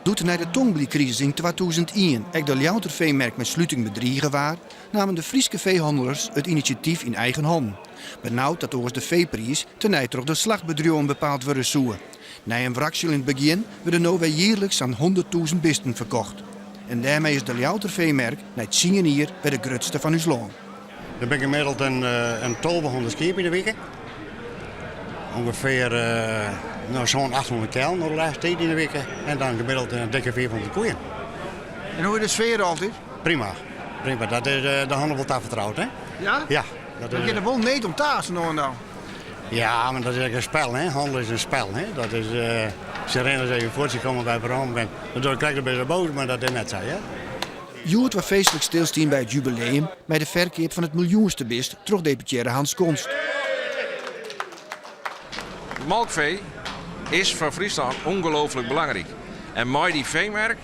Doet na de tongbli-crisis in 2001 ook de Ljouwter veemerk met sluiting bedriegen waar, namen de Frieske veehandelaars het initiatief in eigen hand. Benauwd dat volgens de veeprijs ten door de slachtbedrijven bepaald worden zoen. Na een wraksel in het begin werden er nu weer jaarlijks aan 100.000 bisten verkocht. En daarmee is de Ljouwter veemerk na het 10 jaar bij de grootste van ons land. Er ben gemiddeld een 1200 schepen in de week. Ongeveer zo'n 800 kuil nog de laatste tijd in de week. En dan gemiddeld een dikke 400 koeien. En hoe is de sfeer altijd? Prima. Prima. Dat is de handel wordt daar vertrouwd, hè? Ja? Ja. Dat je er wel niet om tafel nou en dan. Ja, maar dat is een spel, hè? Handel is een spel, hè? Dat is, ze rennen ze even voor, ze komen bij Bram. Dan krijg je een beetje boos, maar dat is net zo, hè? Joert was feestelijk stilstaan bij het jubileum bij de verkoop van het miljoenste bist terugdeputeerde Hans Konst. Melkvee is voor Friesland ongelooflijk belangrijk. En met die veemerk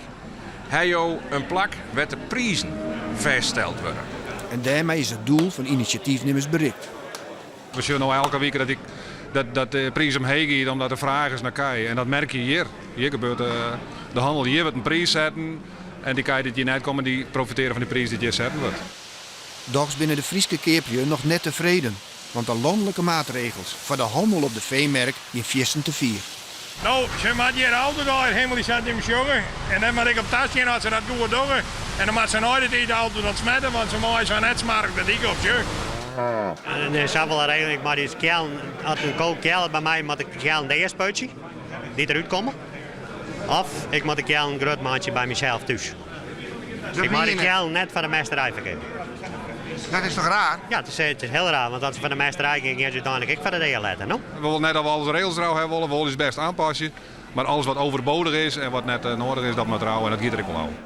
hij jou een plak waar de prijzen vastgesteld worden. En daarmee is het doel van initiatiefnemers bereikt. We zien nou elke week dat de prijs omheen gaat omdat de vraag is naar kei. En dat merk je hier. Hier gebeurt de handel hier wordt een prijs zetten. En die kei die hier net komen, die profiteren van die prijs die hier zetten wordt. Dochs binnen de Frieske keepje nog net tevreden. Want de landelijke maatregels voor de handel op de veemerk in viesten te vier. Nou, ze maakt hier altijd al helemaal zat in jongen. En dan moet ik op tas gaan als ze dat goed doen. En dan moet ze nooit het auto dat smetten, want ze mooi zo'n netsmarkt dat ik op je. Nee, ze willen eigenlijk maar die keel, als een koud keel bij mij, moet ik de keel een deerspuitje die eruit komen. Of ik moet de keel een groot maandje bij mezelf thuis. Ik moet de keel net van de meesterij vergeven. Dat is toch raar? Ja, het is heel raar, want als ze van de meesterij gaan, gaan ze uiteindelijk ik van de deel laten. No? We willen net dat we alles regels trouw hebben, we willen het best aanpassen. Maar alles wat overbodig is en wat net nodig is, dat moet trouw en dat giet er ik wel aan.